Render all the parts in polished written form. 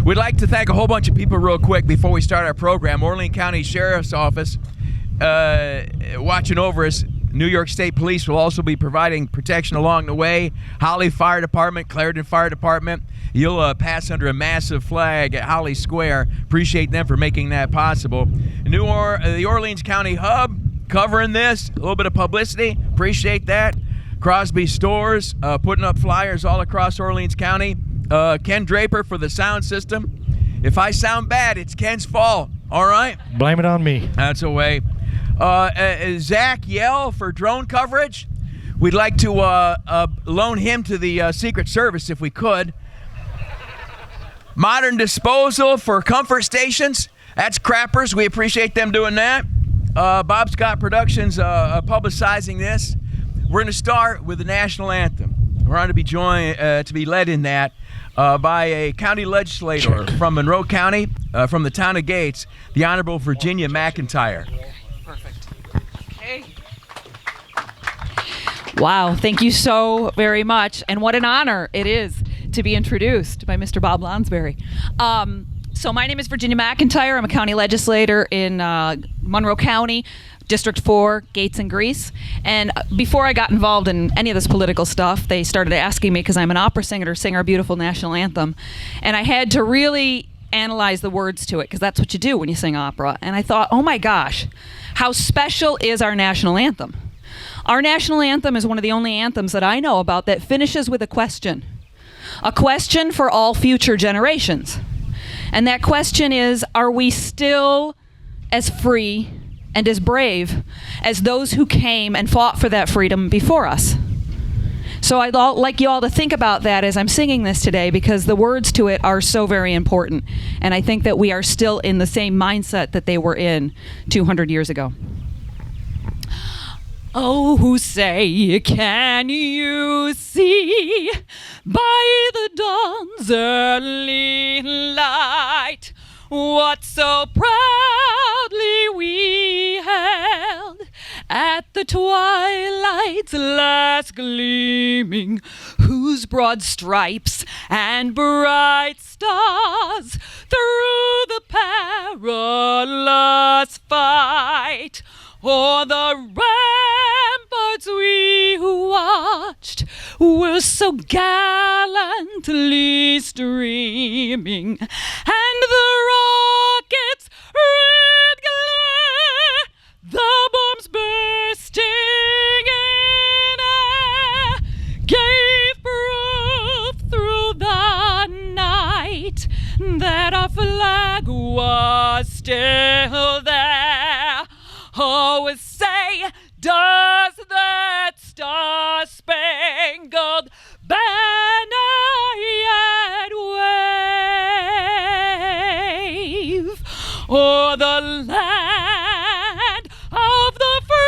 We'd like to thank a whole bunch of people real quick before we start our program. Orleans County Sheriff's Office watching over us. New York State Police will also be providing protection along the way. Holly Fire Department, Clarendon Fire Department. You'll pass under a massive flag at Holly Square. Appreciate them for making that possible. The Orleans County Hub covering this. A little bit of publicity. Appreciate that. Crosby Stores putting up flyers all across Orleans County. Ken Draper for the sound system. If I sound bad, it's Ken's fault. All right? Blame it on me. That's a way. Zach Yell for drone coverage. We'd like to loan him to the Secret Service if we could. Modern Disposal for comfort stations. That's crappers. We appreciate them doing that. Bob Scott Productions publicizing this. We're going to start with the national anthem. We're going to be joined to be led in that by a county legislator from Monroe County, from the town of Gates, the Honorable Virginia McIntyre. Perfect. Okay. Wow, thank you so very much. And what an honor it is to be introduced by Mr. Bob Lonsberry. So my name is Virginia McIntyre. I'm a county legislator in Monroe County, District 4, Gates and Grease. And before I got involved in any of this political stuff, they started asking me, because I'm an opera singer, to sing our beautiful national anthem. And I had to really analyze the words to it, because that's what you do when you sing opera. And I thought, oh my gosh, how special is our national anthem? Our national anthem is one of the only anthems that I know about that finishes with a question for all future generations. And that question is, are we still as free and as brave as those who came and fought for that freedom before us? So I'd like you all to think about that as I'm singing this today, because the words to it are so very important. And I think that we are still in the same mindset that they were in 200 years ago. Oh, who say, can you see by the dawn's early light what so proudly we held at the twilight's last gleaming, whose broad stripes and bright stars through the perilous fight o'er the ramparts we watched were so gallantly streaming, and the rockets' red glare, the bombs bursting in air, gave proof through the night that our flag was still there. Oh, say, does that star-spangled banner yet wave o'er the land of the free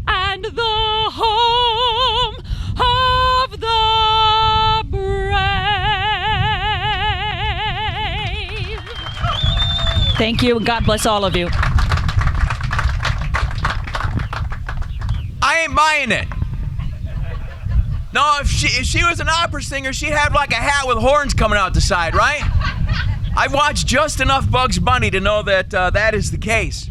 and the home of the brave? Thank you, and God bless all of you. I ain't buying it. No, if she was an opera singer, she'd have like a hat with horns coming out the side, right? I've watched just enough Bugs Bunny to know that that is the case.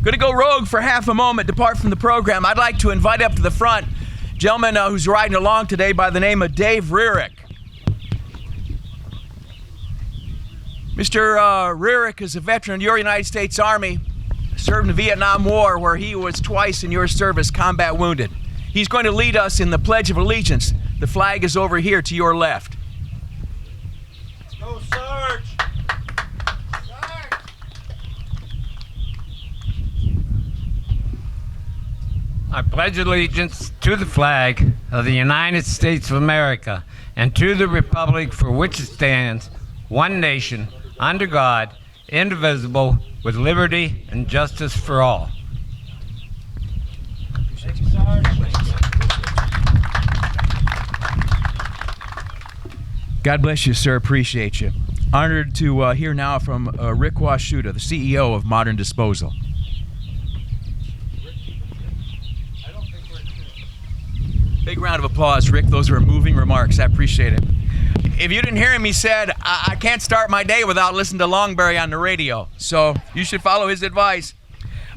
Gonna go rogue for half a moment, depart from the program. I'd like to invite up to the front a gentleman who's riding along today by the name of Dave Rearick. Mr. Rearick is a veteran of your United States Army, served in the Vietnam War, where he was twice in your service combat wounded. He's going to lead us in the Pledge of Allegiance. The flag is over here to your left. Let's go, Sarge! Sarge! I pledge allegiance to the flag of the United States of America and to the republic for which it stands, one nation, under God, indivisible, with liberty and justice for all. Thank you, Sarge. God bless you, sir. Appreciate you. Honored to hear now from Rick Washuta, the CEO of Modern Disposal. Big round of applause, Rick. Those were moving remarks. I appreciate it. if you didn't hear him, he said, I can't start my day without listening to Longberry on the radio. So you should follow his advice.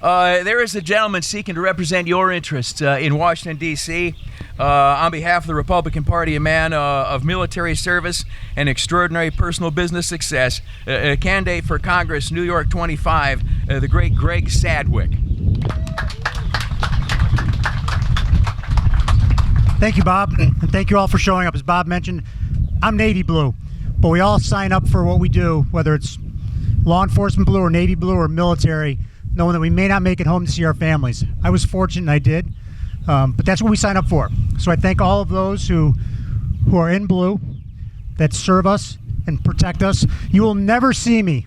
There is a gentleman seeking to represent your interests in Washington, D.C. On behalf of the Republican Party, a man of military service and extraordinary personal business success, a candidate for Congress, New York 25, the great Greg Sadwick. Thank you, Bob, and thank you all for showing up. As Bob mentioned, I'm Navy Blue, but we all sign up for what we do, whether it's law enforcement blue or Navy blue or military, knowing that we may not make it home to see our families. I was fortunate and I did, but that's what we sign up for. So I thank all of those who are in blue, that serve us and protect us. You will never see me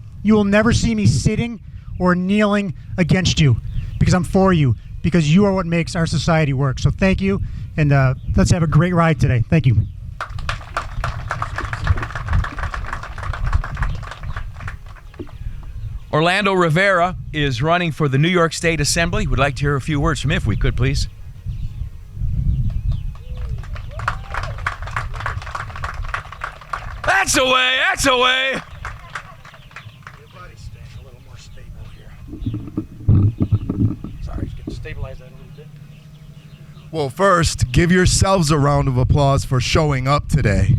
sitting or kneeling against you, because I'm for you, because you are what makes our society work. So thank you, and let's have a great ride today. Thank you. Orlando Rivera is running for the New York State Assembly. We'd like to hear a few words from him, if we could, please. That's the way, that's the way. Your body's staying a little more stable here. Sorry, just get stabilize that a little bit. Well, first, give yourselves a round of applause for showing up today.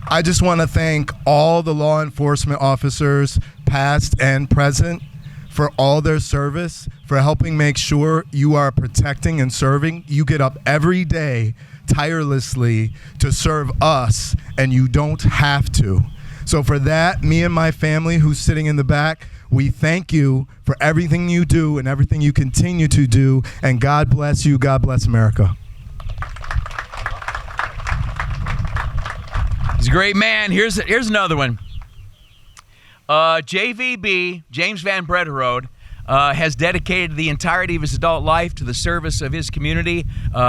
I just want to thank all the law enforcement officers, past and present, for all their service, for helping make sure you are protecting and serving. You get up every day tirelessly to serve us, and you don't have to. So for that, me and my family who's sitting in the back, we thank you for everything you do and everything you continue to do, and God bless you. God bless America. He's a great man. Here's another one. JVB, James Van Brederode, has dedicated the entirety of his adult life to the service of his community,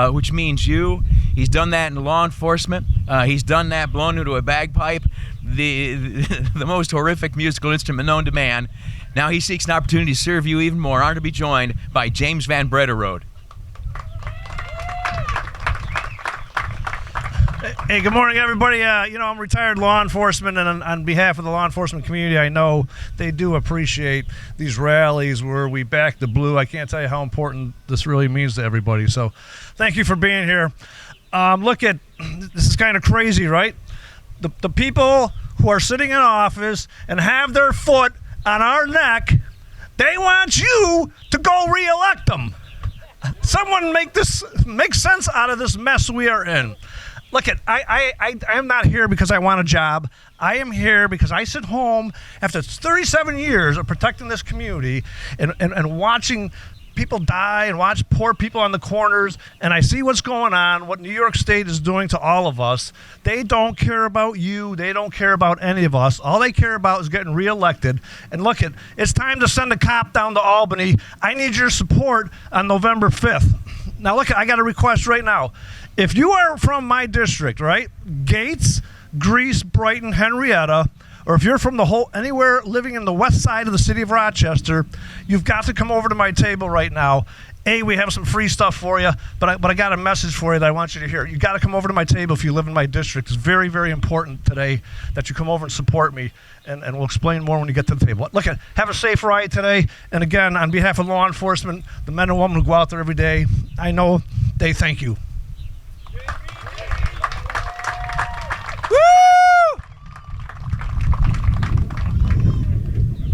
which means you. He's done that in law enforcement. He's done that blown into a bagpipe, the most horrific musical instrument known to man. Now he seeks an opportunity to serve you even more. Honored to be joined by James Van Brederode. Hey, good morning, everybody. I'm retired law enforcement, and on behalf of the law enforcement community, I know they do appreciate these rallies where we back the blue. I can't tell you how important this really means to everybody. So thank you for being here. This is kind of crazy, right? The people who are sitting in office and have their foot on our neck, they want you to go re-elect them. Someone make sense out of this mess we are in. Look, I am not here because I want a job. I am here because I sit home after 37 years of protecting this community and watching people die and watch poor people on the corners, and I see what's going on, what New York State is doing to all of us. They don't care about you. They don't care about any of us. All they care about is getting reelected. And look, it's time to send a cop down to Albany. I need your support on November 5th. Now, look, I got a request right now. If you are from my district, right, Gates, Greece, Brighton, Henrietta, or if you're from anywhere living in the west side of the city of Rochester, you've got to come over to my table right now. We have some free stuff for you, but I got a message for you that I want you to hear. You got to come over to my table if you live in my district. It's very, very important today that you come over and support me, and we'll explain more when you get to the table. Look, have a safe ride today, and again, on behalf of law enforcement, the men and women who go out there every day, I know they thank you.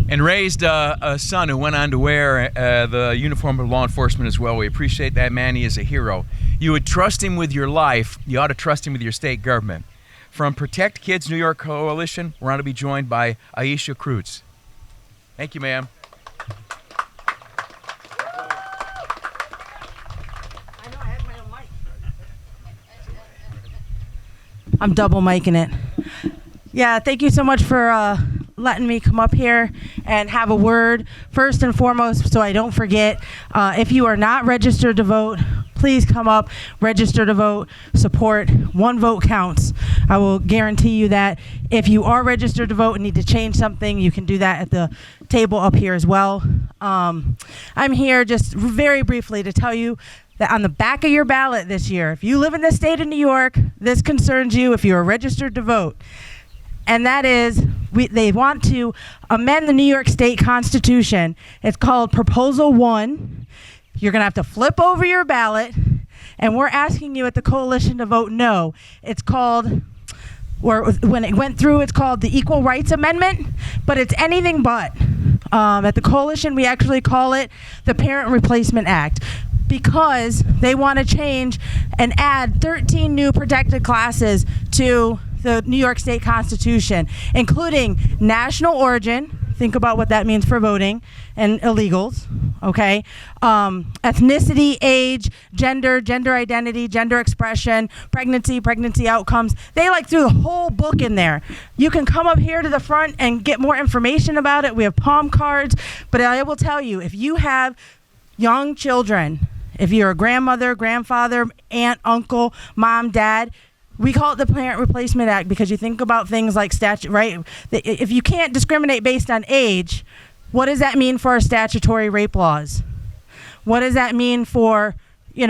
And raised a son who went on to wear the uniform of law enforcement as well. We appreciate that man. He is a hero. You would trust him with your life. You ought to trust him with your state government. From Protect Kids New York Coalition, we're on to be joined by Aisha Kreutz. Thank you, ma'am. I'm double micing it. Yeah, thank you so much for letting me come up here and have a word. First and foremost, so I don't forget, if you are not registered to vote, please come up, register to vote, support. One vote counts. I will guarantee you that. If you are registered to vote and need to change something, you can do that at the table up here as well. I'm here just very briefly to tell you that on the back of your ballot this year, if you live in the state of New York, this concerns you if you are registered to vote. And that is, they want to amend the New York State Constitution. It's called Proposal 1. You're going to have to flip over your ballot, and we're asking you at the coalition to vote no. It's called, or when it went through, it's called the Equal Rights Amendment, but it's anything but. At the coalition, we actually call it the Parent Replacement Act, because they want to change and add 13 new protected classes to the New York State Constitution, including national origin. Think about what that means for voting and illegals, okay? Ethnicity, age, gender identity, gender expression, pregnancy outcomes. They threw the whole book in there. You can come up here to the front and get more information about it. We have palm cards, but I will tell you, if you have young children, if you're a grandmother, grandfather, aunt, uncle, mom, dad, we call it the Parent Replacement Act because you think about things like statute, right? If you can't discriminate based on age, what does that mean for our statutory rape laws? What does that mean for, the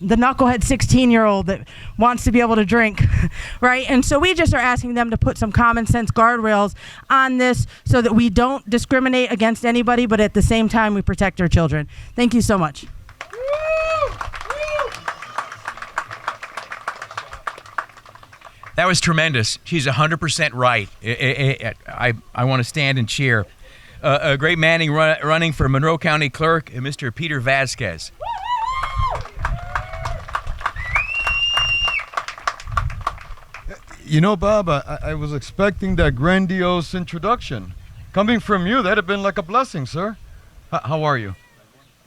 knucklehead 16-year-old that wants to be able to drink, right? And so we just are asking them to put some common sense guardrails on this so that we don't discriminate against anybody, but at the same time we protect our children. Thank you so much. That was tremendous. She's 100% right. I want to stand and cheer. A great man running for Monroe County Clerk, Mr. Peter Vasquez. Bob, I was expecting that grandiose introduction. Coming from you, that'd have been like a blessing, sir. How are you?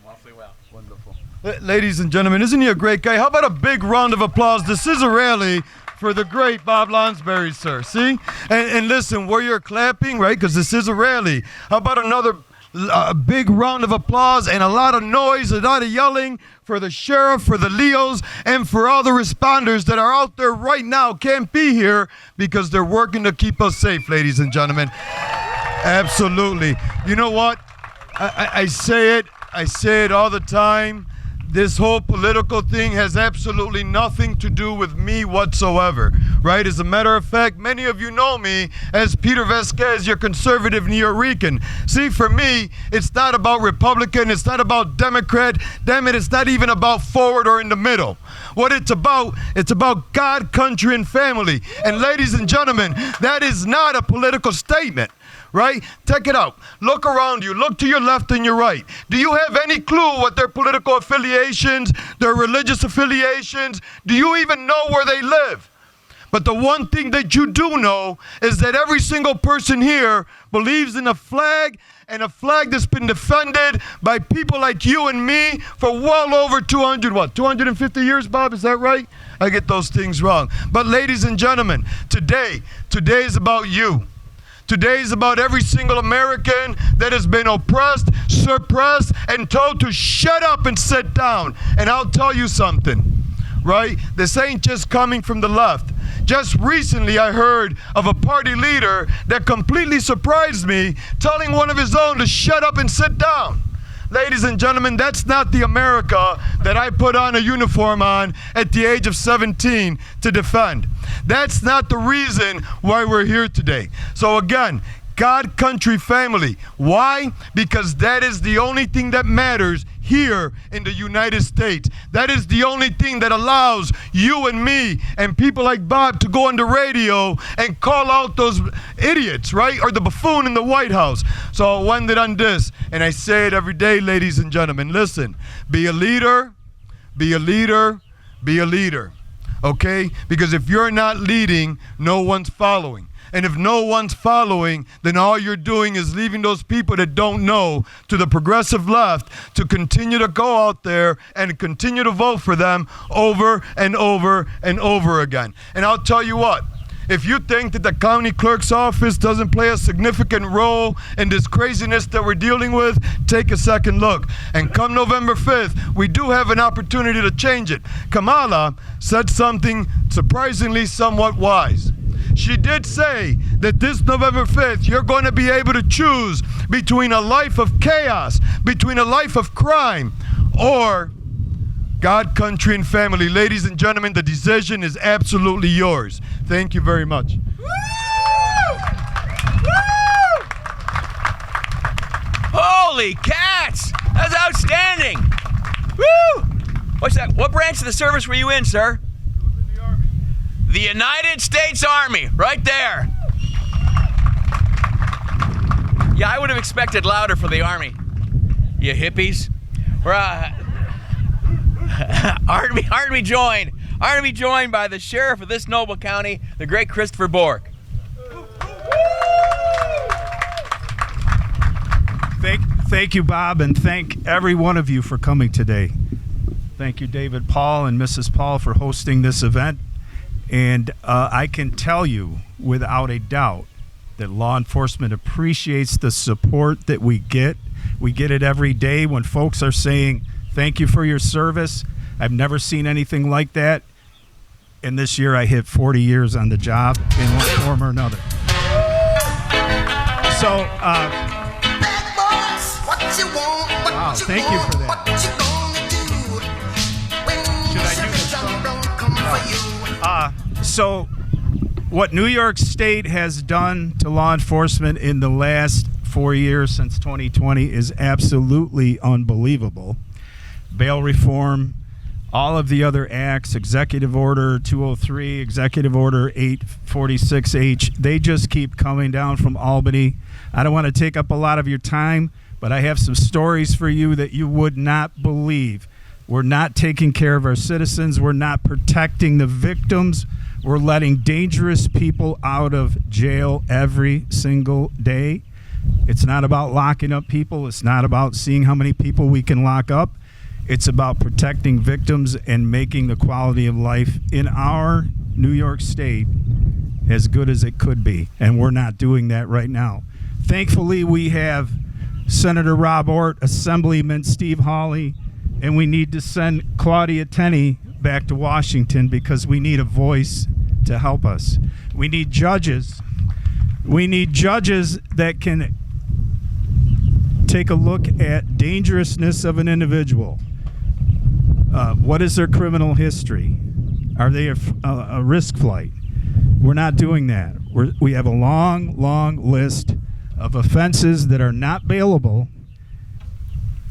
Awfully well. Wonderful. Ladies and gentlemen, isn't he a great guy? How about a big round of applause to Cizzarelli for the great Bob Lonsberry, sir. See? And listen, where you're clapping, right, because this is a rally. How about another big round of applause and a lot of noise, a lot of yelling for the sheriff, for the Leos, and for all the responders that are out there right now, can't be here because they're working to keep us safe, ladies and gentlemen. Absolutely. You know what? I say it all the time. This whole political thing has absolutely nothing to do with me whatsoever, right? As a matter of fact, many of you know me as Peter Vasquez, your conservative Nuyorican. See, for me, it's not about Republican, it's not about Democrat, damn it, it's not even about forward or in the middle. What it's about God, country, and family. And ladies and gentlemen, that is not a political statement. Right? Check it out. Look around you. Look to your left and your right. Do you have any clue what their political affiliations, their religious affiliations? Do you even know where they live? But the one thing that you do know is that every single person here believes in a flag, and a flag that's been defended by people like you and me for well over 250 years, Bob? Is that right? I get those things wrong. But ladies and gentlemen, today is about you. Today is about every single American that has been oppressed, suppressed, and told to shut up and sit down. And I'll tell you something, right? This ain't just coming from the left. Just recently I heard of a party leader that completely surprised me, telling one of his own to shut up and sit down. Ladies and gentlemen, that's not the America that I put on a uniform on at the age of 17 to defend. That's not the reason why we're here today. So again, God, country, family. Why? Because that is the only thing that matters here in the United States. That is the only thing that allows you and me and people like Bob to go on the radio and call out those idiots, right? Or the buffoon in the White House. So I'll end it on this, and I say it every day, ladies and gentlemen. Listen, be a leader, be a leader, be a leader. Okay? Because if you're not leading, no one's following. And if no one's following, then all you're doing is leaving those people that don't know to the progressive left to continue to go out there and continue to vote for them over and over and over again. And I'll tell you what, if you think that the county clerk's office doesn't play a significant role in this craziness that we're dealing with, take a second look. And come November 5th, we do have an opportunity to change it. Kamala said something surprisingly somewhat wise. She did say that this November 5th, you're going to be able to choose between a life of chaos, between a life of crime, or God, country, and family. Ladies and gentlemen, the decision is absolutely yours. Thank you very much. Holy cats! That's outstanding! Woo! What's that? What branch of the service were you in, sir? The Army. The United States Army, right there. Yeah, I would have expected louder for the Army. You hippies. We're aren't we joined by the sheriff of this noble county, the great Christopher Bork. Thank you, Bob, and thank every one of you for coming today. Thank you, David Paul and Mrs. Paul, for hosting this event. And I can tell you without a doubt that law enforcement appreciates the support that we get. We get it every day when folks are saying, thank you for your service. I've never seen anything like that. And this year I hit 40 years on the job in one form or another. So, wow, thank you for that. So what New York State has done to law enforcement in the last 4 years since 2020 is absolutely unbelievable. Bail reform, all of the other acts, Executive Order 203, Executive Order 846H, they just keep coming down from Albany. I don't want to take up a lot of your time, but I have some stories for you that you would not believe. We're not taking care of our citizens. We're not protecting the victims. We're letting dangerous people out of jail every single day. It's not about locking up people. It's not about seeing how many people we can lock up. It's about protecting victims and making the quality of life in our New York State as good as it could be. And we're not doing that right now. Thankfully, we have Senator Rob Ort, Assemblyman Steve Hawley, and we need to send Claudia Tenney back to Washington because we need a voice to help us. We need judges. We need judges that can take a look at dangerousness of an individual. What is their criminal history? Are they a risk flight? We're not doing that. We have a long, long list of offenses that are not bailable.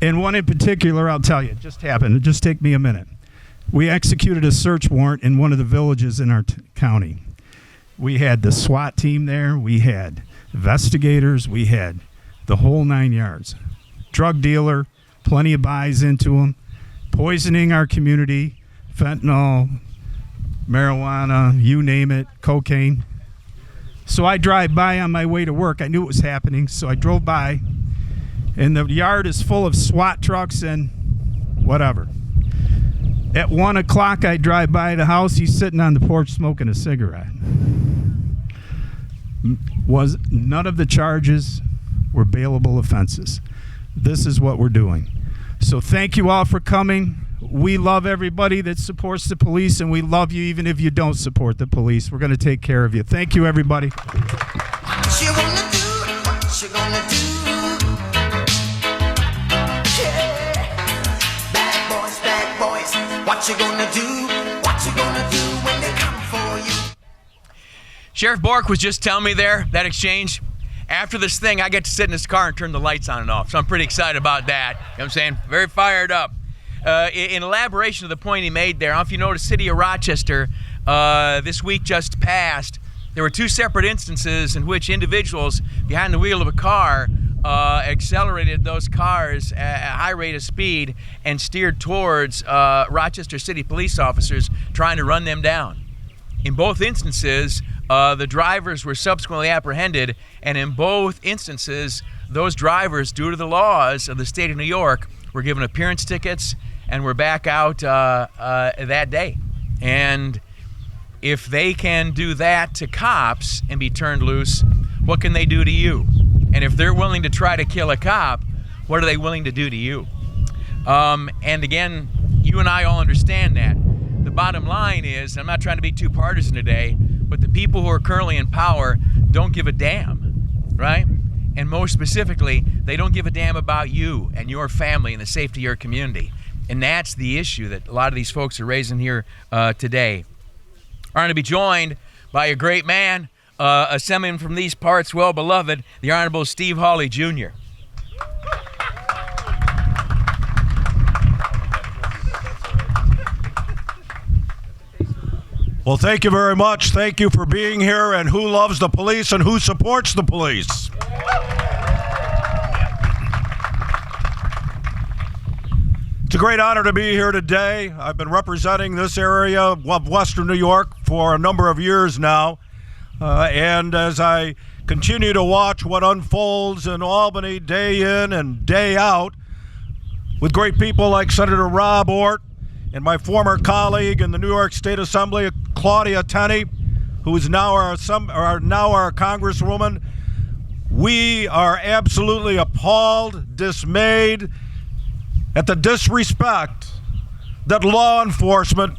And one in particular, I'll tell you, it just happened. It just take me a minute. We executed a search warrant in one of the villages in our county. We had the SWAT team there. We had investigators. We had the whole 9 yards. Drug dealer, plenty of buys into him, poisoning our community, fentanyl, marijuana, you name it, cocaine. So I drive by on my way to work. I knew it was happening, so I drove by, and the yard is full of SWAT trucks and whatever. At 1 o'clock, I drive by the house. He's sitting on the porch smoking a cigarette. None of the charges were bailable offenses. This is what we're doing. So thank you all for coming. We love everybody that supports the police, and we love you even if you don't support the police. We're going to take care of you. Thank you, everybody. What you gonna do? What you gonna do? Yeah. Bad boys, what you gonna do? What you gonna do when they come for you? Sheriff Bork was just telling me there, that exchange, after this thing, I get to sit in this car and turn the lights on and off. So I'm pretty excited about that. You know what I'm saying? Very fired up. In elaboration of the point he made there, I don't know if you know the city of Rochester, this week just passed, there were two separate instances in which individuals behind the wheel of a car accelerated those cars at a high rate of speed and steered towards Rochester City police officers trying to run them down. In both instances, the drivers were subsequently apprehended, and in both instances, those drivers, due to the laws of the state of New York, were given appearance tickets and were back out that day. And if they can do that to cops and be turned loose, what can they do to you? And if they're willing to try to kill a cop, what are they willing to do to you? And again, you and I all understand that. The bottom line is, I'm not trying to be too partisan today, but the people who are currently in power don't give a damn, right? And most specifically, they don't give a damn about you and your family and the safety of your community. And that's the issue that a lot of these folks are raising here today. Are going to be joined by a great man, assembling from these parts, well beloved, the Honorable Steve Hawley Jr. Well, thank you very much. Thank you for being here. And who loves the police and who supports the police? It's a great honor to be here today. I've been representing this area of Western New York for a number of years now. And as I continue to watch what unfolds in Albany day in and day out with great people like Senator Rob Ortt and my former colleague in the New York State Assembly, Claudia Tenney, who is now our Congresswoman, we are absolutely appalled, dismayed at the disrespect that law enforcement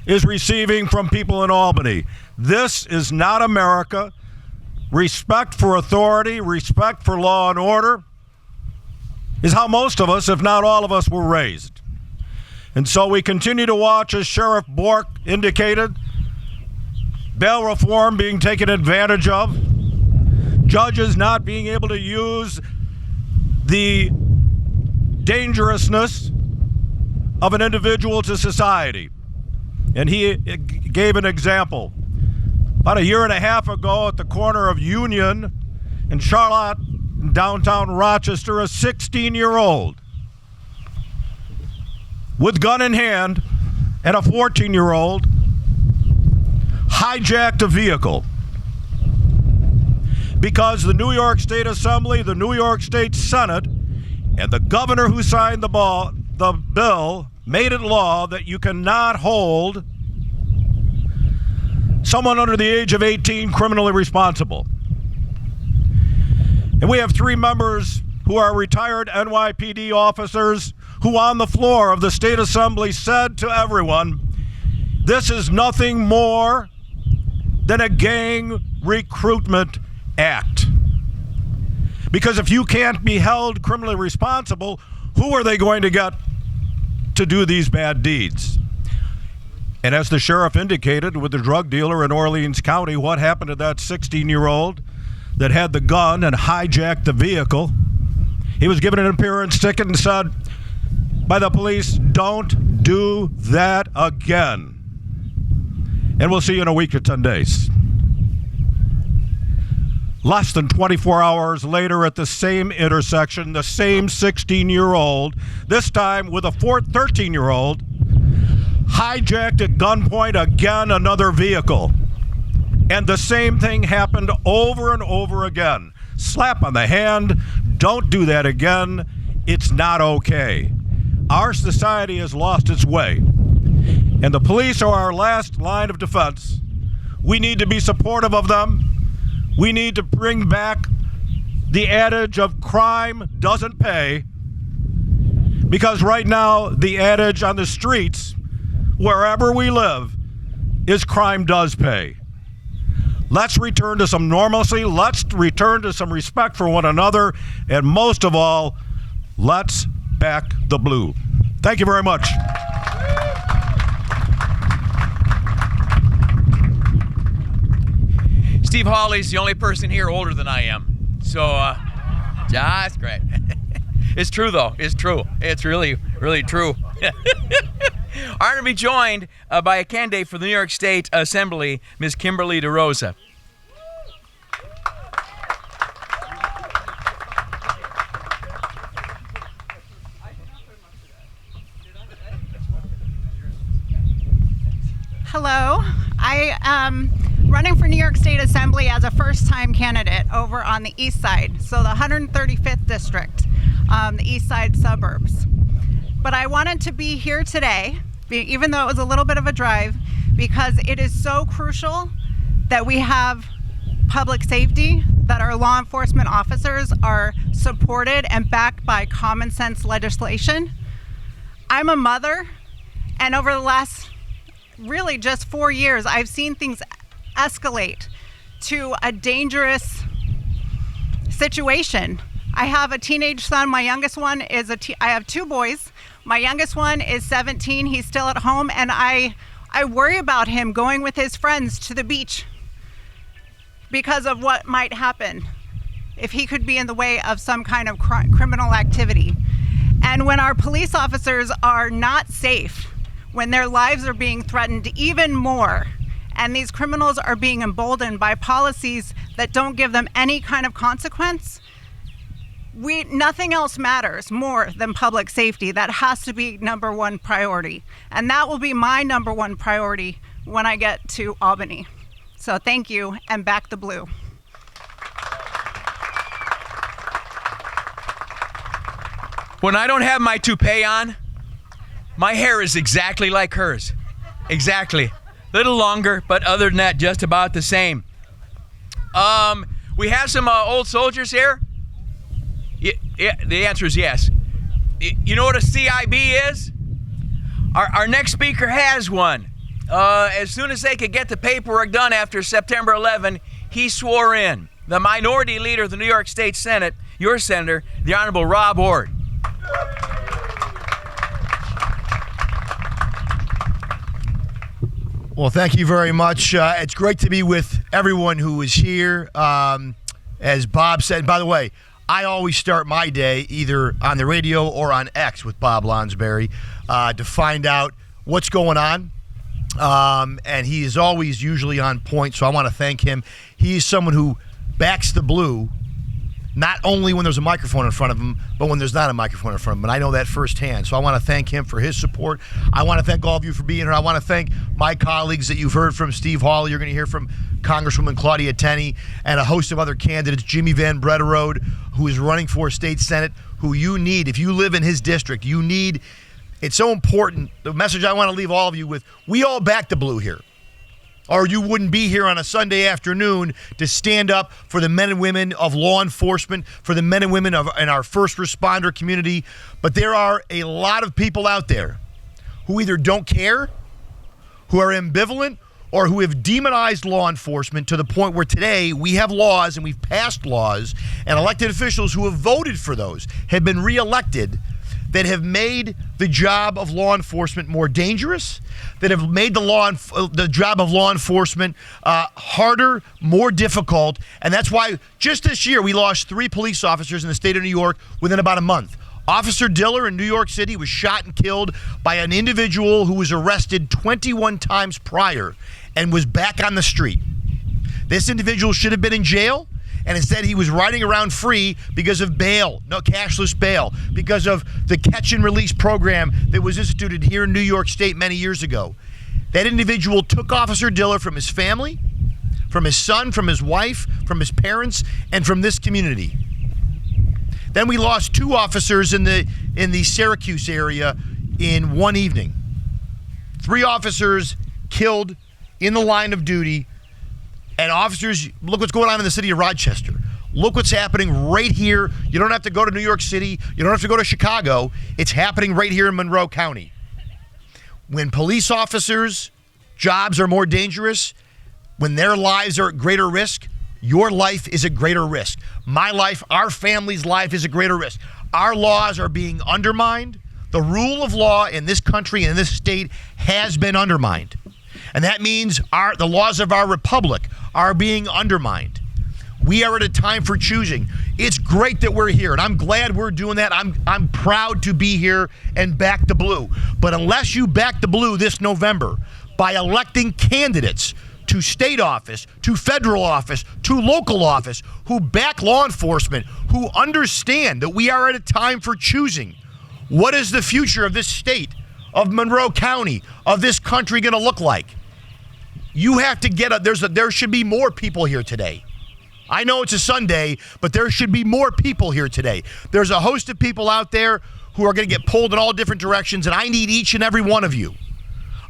is receiving from people in Albany. This is not America. Respect for authority, respect for law and order is how most of us, if not all of us, were raised. And so we continue to watch, as Sheriff Bork indicated, bail reform being taken advantage of, judges not being able to use the dangerousness of an individual to society. And he gave an example. About a year and a half ago at the corner of Union and Charlotte in downtown Rochester, a 16-year-old with gun in hand and a 14-year-old hijacked a vehicle because the New York State Assembly, the New York State Senate, and the governor who signed the bill made it law that you cannot hold someone under the age of 18 criminally responsible. And we have 3 members who are retired NYPD officers who on the floor of the State Assembly said to everyone, this is nothing more than a gang recruitment act. Because if you can't be held criminally responsible, who are they going to get to do these bad deeds? And as the sheriff indicated with the drug dealer in Orleans County, what happened to that 16-year-old that had the gun and hijacked the vehicle? He was given an appearance ticket and said by the police, don't do that again. And we'll see you in a week or 10 days. Less than 24 hours later at the same intersection, the same 16-year-old, this time with a 13-year-old, hijacked at gunpoint again another vehicle. And the same thing happened over and over again. Slap on the hand, don't do that again, it's not okay. Our society has lost its way. And the police are our last line of defense. We need to be supportive of them. We need to bring back the adage of crime doesn't pay, because right now the adage on the streets, wherever we live, is crime does pay. Let's return to some normalcy. Let's return to some respect for one another. And most of all, let's back the blue. Thank you very much. Steve Hawley's the only person here older than I am. So, that's great. It's true, though. It's true. It's really, really true. I'm going to be joined by a candidate for the New York State Assembly, Ms. Kimberly DeRosa. Hello. I am running for New York State Assembly as a first-time candidate over on the east side, so the 135th district, the east side suburbs. But I wanted to be here today, even though it was a little bit of a drive, because it is so crucial that we have public safety, that our law enforcement officers are supported and backed by common sense legislation. I'm a mother, and over the last really just 4 years, I've seen things escalate to a dangerous situation. I have a teenage son. My youngest one is I have two boys. My youngest one is 17. He's still at home, and I worry about him going with his friends to the beach because of what might happen if he could be in the way of some kind of criminal activity. And when our police officers are not safe, when their lives are being threatened even more, and these criminals are being emboldened by policies that don't give them any kind of consequence, nothing else matters more than public safety. That has to be number one priority. And that will be my number one priority when I get to Albany. So thank you, and back the blue. When I don't have my toupee on, my hair is exactly like hers. Exactly. Little longer, but other than that, just about the same. We have some old soldiers here. Yeah, the answer is yes. You know what a CIB is? Our next speaker has one. As soon as they could get the paperwork done after September 11, he swore in. The minority leader of the New York State Senate, your senator, the Honorable Rob Ord. Well, thank you very much. It's great to be with everyone who is here. As Bob said, by the way, I always start my day either on the radio or on X with Bob Lonsberry to find out what's going on. And he is always usually on point, so I want to thank him. He is someone who backs the blue, not only when there's a microphone in front of him, but when there's not a microphone in front of him. And I know that firsthand. So I want to thank him for his support. I want to thank all of you for being here. I want to thank my colleagues that you've heard from, Steve Hawley. You're going to hear from Congresswoman Claudia Tenney and a host of other candidates, Jimmy Van Brederode, who is running for state senate, who you need. If you live in his district, you need. It's so important. The message I want to leave all of you with, we all back the blue here. Or you wouldn't be here on a Sunday afternoon to stand up for the men and women of law enforcement, for the men and women in our first responder community. But there are a lot of people out there who either don't care, who are ambivalent, or who have demonized law enforcement to the point where today we have laws and we've passed laws, and elected officials who have voted for those have been reelected that have made the job of law enforcement more dangerous, that have made the job of law enforcement harder, more difficult. And that's why just this year we lost 3 police officers in the state of New York within about a month. Officer Diller in New York City was shot and killed by an individual who was arrested 21 times prior and was back on the street. This individual should have been in jail, and instead he was riding around free because of bail, no cashless bail, because of the catch and release program that was instituted here in New York State many years ago. That individual took Officer Diller from his family, from his son, from his wife, from his parents, and from this community. Then we lost 2 officers in the Syracuse area in one evening. 3 officers killed in the line of duty. And officers, look what's going on in the city of Rochester. Look what's happening right here. You don't have to go to New York City. You don't have to go to Chicago. It's happening right here in Monroe County. When police officers' jobs are more dangerous, when their lives are at greater risk, your life is at greater risk. My life, our family's life is at greater risk. Our laws are being undermined. The rule of law in this country and in this state has been undermined. And that means the laws of our republic are being undermined. We are at a time for choosing. It's great that we're here, and I'm glad we're doing that. I'm proud to be here and back the blue. But unless you back the blue this November by electing candidates to state office, to federal office, to local office, who back law enforcement, who understand that we are at a time for choosing, what is the future of this state, of Monroe County, of this country going to look like? You have to there should be more people here today. I know it's a Sunday, but there should be more people here today. There's a host of people out there who are going to get pulled in all different directions, and I need each and every one of you.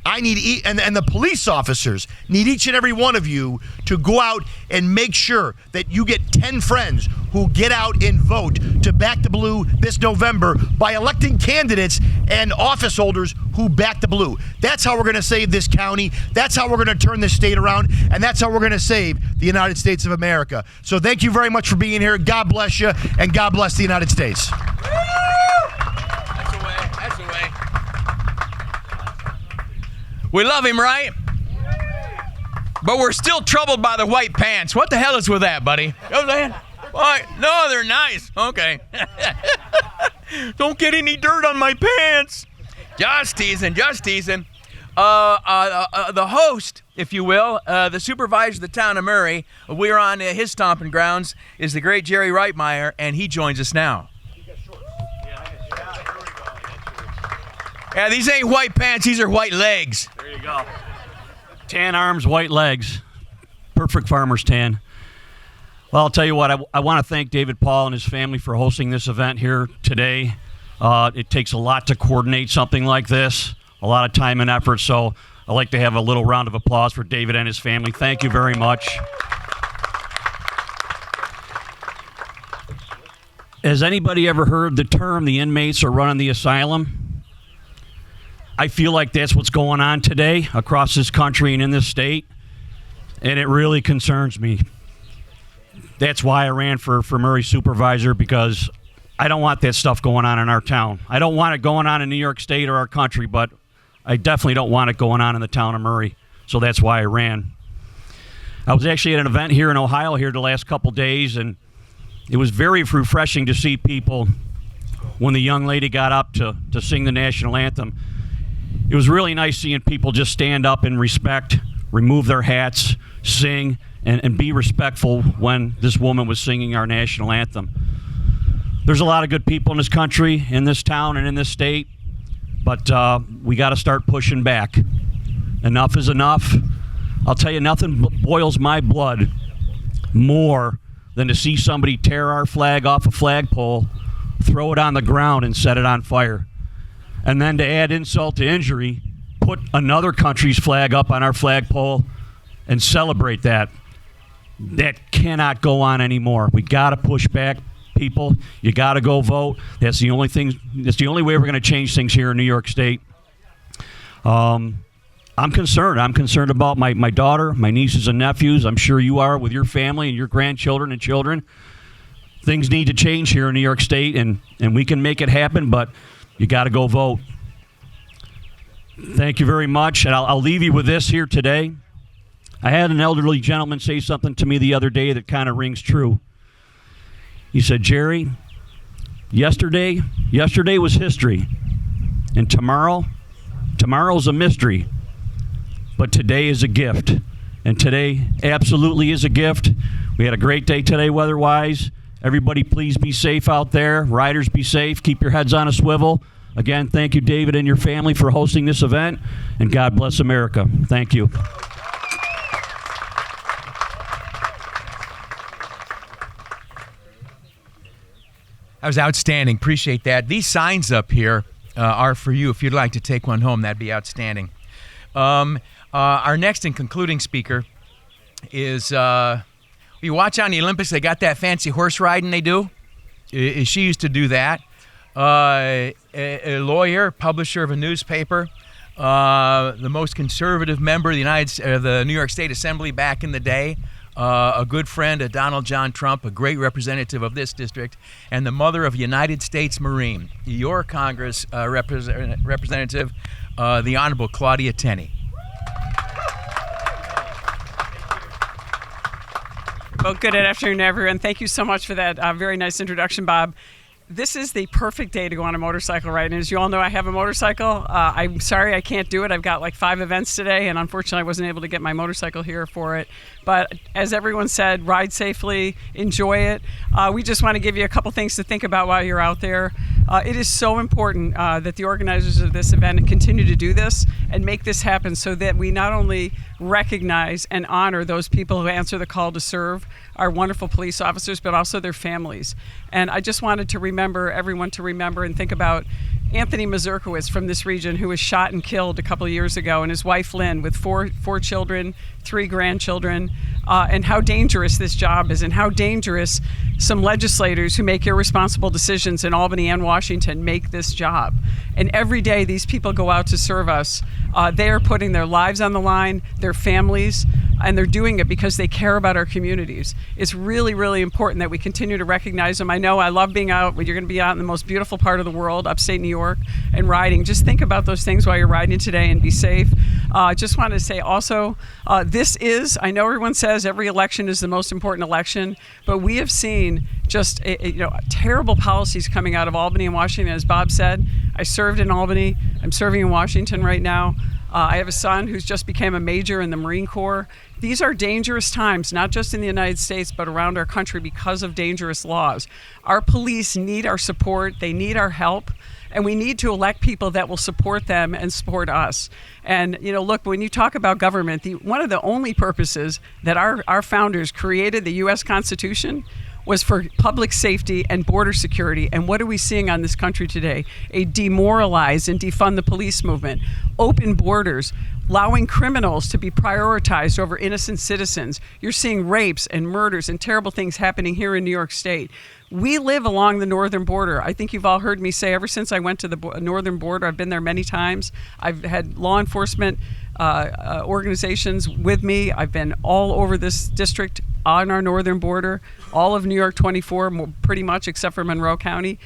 And the police officers need each and every one of you to go out and make sure that you get 10 friends who get out and vote to back the blue this November by electing candidates and office holders who back the blue. That's how we're going to save this county. That's how we're going to turn this state around, and that's how we're going to save the United States of America. So thank you very much for being here. God bless you, and God bless the United States. That's the way. That's the way. We love him, right? But we're still troubled by the white pants. What the hell is with that, buddy? You know what I'm saying? Why? No, they're nice. Okay. Don't get any dirt on my pants. Just teasing, just teasing. The host, if you will, the supervisor of the town of Murray, we're on his stomping grounds, is the great Jerry Reitmeyer, and he joins us now. Yeah, these ain't white pants, these are white legs. There you go. Tan arms, white legs. Perfect farmer's tan. Well, I'll tell you what, I want to thank David Paul and his family for hosting this event here today. It takes a lot to coordinate something like this, a lot of time and effort, so I'd like to have a little round of applause for David and his family. Thank you very much. Has anybody ever heard the term, the inmates are running the asylum? I feel like that's what's going on today across this country and in this state, and it really concerns me. That's why I ran for Murray supervisor, because I don't want that stuff going on in our town. I don't want it going on in New York State or our country, but I definitely don't want it going on in the town of Murray, so that's why I ran. I was actually at an event here in Ohio here the last couple days, and it was very refreshing to see people when the young lady got up to sing the national anthem. It was really nice seeing people just stand up in respect, remove their hats, sing, and be respectful when this woman was singing our national anthem. There's a lot of good people in this country, in this town, and in this state, but we got to start pushing back. Enough is enough. I'll tell you, nothing boils my blood more than to see somebody tear our flag off a flagpole, throw it on the ground, and set it on fire. And then to add insult to injury, put another country's flag up on our flagpole and celebrate that. That cannot go on anymore. We got to push back, people. You got to go vote. That's the only thing. That's the only way we're going to change things here in New York State. I'm concerned. I'm concerned about my daughter, my nieces and nephews. I'm sure you are with your family and your grandchildren and children. Things need to change here in New York State, and we can make it happen, but you got to go vote. Thank you very much, and I'll leave you with this here today. I had an elderly gentleman say something to me the other day that kind of rings true. He said, Jerry, yesterday was history, and tomorrow's a mystery, but today is a gift, and today absolutely is a gift. We had a great day today weather-wise. Everybody please be safe out there. Riders, be safe. Keep your heads on a swivel. Again, thank you, David, and your family for hosting this event, and God bless America. Thank you. That was outstanding. Appreciate that. These signs up here are for you. If you'd like to take one home, that'd be outstanding. Our next and concluding speaker is... you watch on the Olympics, they got that fancy horse riding they do. She used to do that. A lawyer, publisher of a newspaper, the most conservative member of the New York State Assembly back in the day, a good friend of Donald John Trump, a great representative of this district, and the mother of a United States Marine, your Congress representative, the Honorable Claudia Tenney. Well, good afternoon, everyone. Thank you so much for that very nice introduction, Bob. This is the perfect day to go on a motorcycle ride. And as you all know, I have a motorcycle. I'm sorry I can't do it. I've got like 5 events today, and unfortunately I wasn't able to get my motorcycle here for it. But as everyone said, ride safely, enjoy it. We just want to give you a couple things to think about while you're out there. It is so important that the organizers of this event continue to do this and make this happen so that we not only recognize and honor those people who answer the call to serve, our wonderful police officers, but also their families. And I just wanted to everyone to remember and think about Anthony Mazurkowitz from this region, who was shot and killed a couple of years ago, and his wife Lynn with four children, 3 grandchildren, and how dangerous this job is, and how dangerous some legislators who make irresponsible decisions in Albany and Washington make this job. And every day these people go out to serve us. They are putting their lives on the line, their families, and they're doing it because they care about our communities. It's really, really important that we continue to recognize them. I know I love being out. You're going to be out in the most beautiful part of the world, upstate New York, and riding. Just think about those things while you're riding today and be safe. Just wanted to say also, this is, I know everyone says every election is the most important election, but we have seen just terrible policies coming out of Albany and Washington. As Bob said, I served in Albany. I'm serving in Washington right now. I have a son who's just became a major in the Marine Corps. These are dangerous times, not just in the United States, but around our country because of dangerous laws. Our police need our support. They need our help. And we need to elect people that will support them and support us. And, look, when you talk about government, one of the only purposes that our founders created the U.S. Constitution was for public safety and border security. And what are we seeing on this country today? A demoralized and defund the police movement, open borders, allowing criminals to be prioritized over innocent citizens. You're seeing rapes and murders and terrible things happening here in New York State. We live along the northern border. I think you've all heard me say ever since I went to the northern border, I've been there many times. I've had law enforcement organizations with me. I've been all over this district on our northern border. All of New York 24, pretty much, except for Monroe County,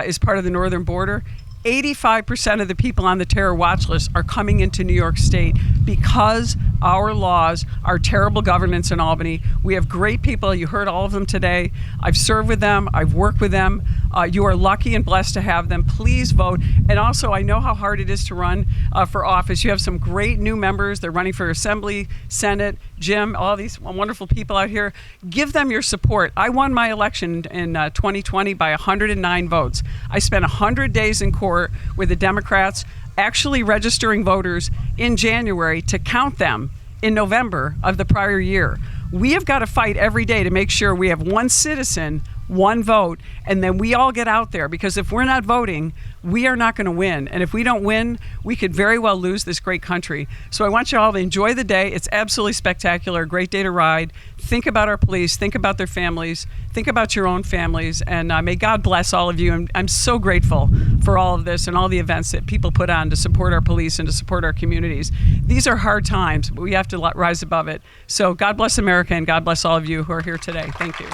is part of the northern border. 85% of the people on the terror watch list are coming into New York State because our laws, our terrible governance in Albany. We have great people. You heard all of them today. I've served with them. I've worked with them. You are lucky and blessed to have them. Please vote. And also, I know how hard it is to run for office. You have some great new members. They're running for Assembly, Senate, Jim, all these wonderful people out here. Give them your support. I won my election in 2020 by 109 votes. I spent 100 days in court with the Democrats, actually registering voters in January to count them in November of the prior year. We have got to fight every day to make sure we have one citizen, one vote, and then we all get out there, because if we're not voting, we are not going to win. And if we don't win, we could very well lose this great country. So I want you all to enjoy the day. It's absolutely spectacular, a great day to ride. Think about our police, think about their families, think about your own families, and may God bless all of you. And I'm so grateful for all of this and all the events that people put on to support our police and to support our communities. These are hard times, but we have to rise above it. So God bless America, and God bless all of you who are here today. Thank you.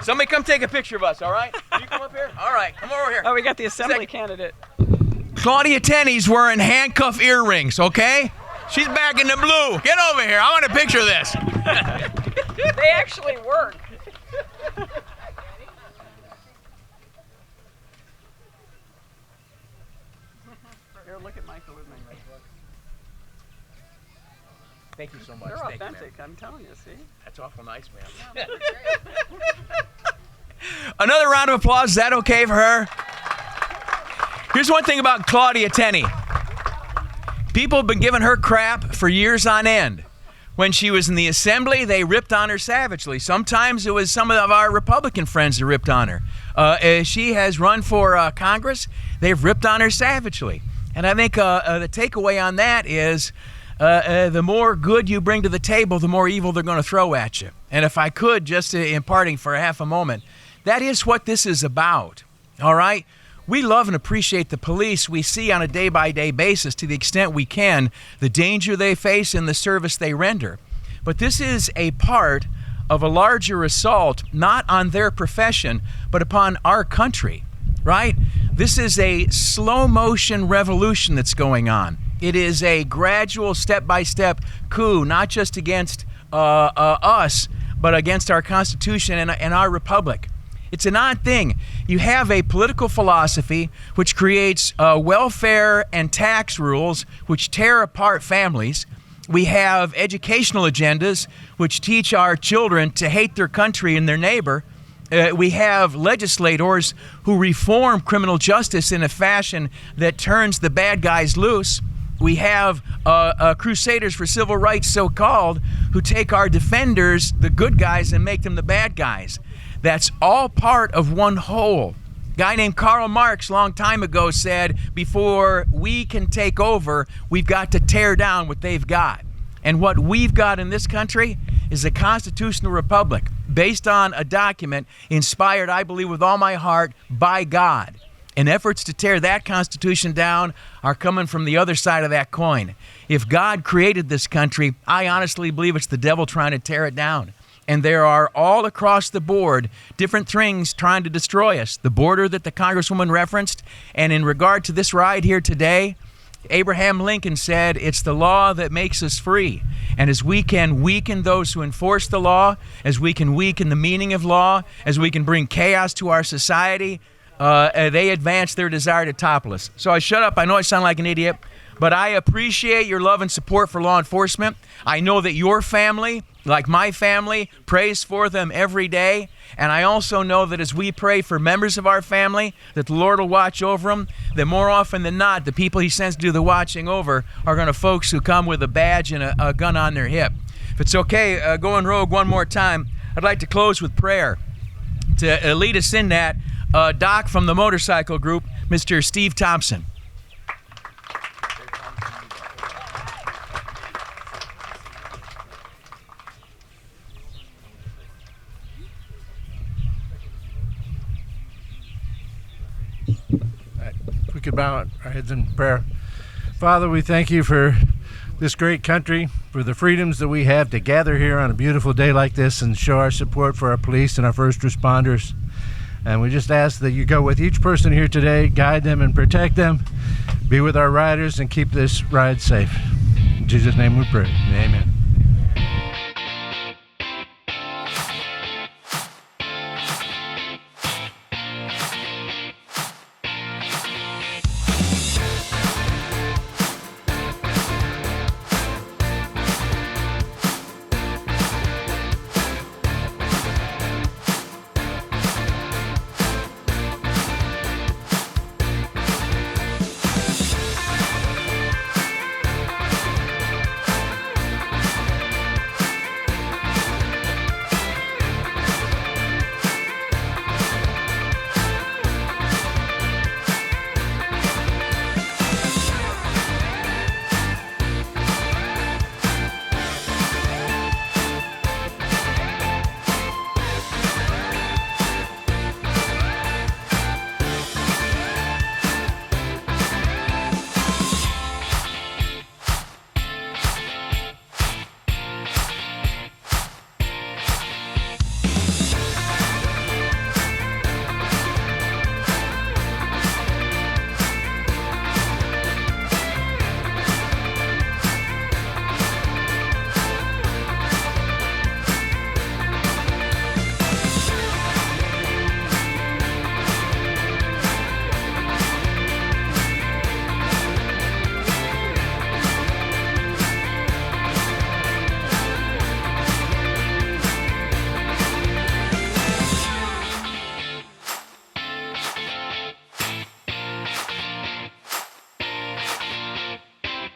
Somebody come take a picture of us, all right? Can you come up here? All right, come over here. Oh, we got the Assembly candidate. Claudia Tenney's wearing handcuff earrings, okay? She's back in the blue. Get over here. I want a picture of this. They actually work. Here, look at Michael with me. Thank you so much. They're Thank authentic, you, I'm telling you, see? That's awful nice, man. Another round of applause. Is that okay for her? Here's one thing about Claudia Tenney. People have been giving her crap for years on end. When she was in the Assembly, they ripped on her savagely. Sometimes it was some of our Republican friends that ripped on her. As she has run for Congress, they've ripped on her savagely. And I think the takeaway on that is the more good you bring to the table, the more evil they're going to throw at you. And if I could, just imparting for half a moment, that is what this is about, all right? We love and appreciate the police. We see on a day-by-day basis, to the extent we can, the danger they face and the service they render. But this is a part of a larger assault, not on their profession, but upon our country, right? This is a slow-motion revolution that's going on. It is a gradual, step-by-step coup, not just against us, but against our Constitution and our republic. It's an odd thing. You have a political philosophy which creates welfare and tax rules which tear apart families. We have educational agendas which teach our children to hate their country and their neighbor. We have legislators who reform criminal justice in a fashion that turns the bad guys loose. We have crusaders for civil rights, so-called, who take our defenders, the good guys, and make them the bad guys. that's all part of one whole. A guy named Karl Marx a long time ago said, before we can take over, we've got to tear down what they've got. And what we've got in this country is a constitutional republic based on a document inspired, I believe with all my heart, by God. And efforts to tear that Constitution down are coming from the other side of that coin. If God created this country, I honestly believe it's the devil trying to tear it down. And there are all across the board different things trying to destroy us. The border that the Congresswoman referenced, and in regard to this ride here today, Abraham Lincoln said, it's the law that makes us free. And as we can weaken those who enforce the law, as we can weaken the meaning of law, as we can bring chaos to our society, they advance their desire to topple us. So I shut up. I know I sound like an idiot, but I appreciate your love and support for law enforcement. I know that your family, like my family, prays for them every day. And I also know that as we pray for members of our family, that the Lord will watch over them, that more often than not, the people he sends to do the watching over are going to folks who come with a badge and a gun on their hip. If it's okay, going rogue one more time, I'd like to close with prayer. To lead us in that, Doc from the motorcycle group, Mr. Steve Thompson. We could bow our heads in prayer. Father, we thank you for this great country, for the freedoms that we have to gather here on a beautiful day like this and show our support for our police and our first responders. And we just ask that you go with each person here today, guide them and protect them, be with our riders and keep this ride safe. In Jesus' name we pray. Amen.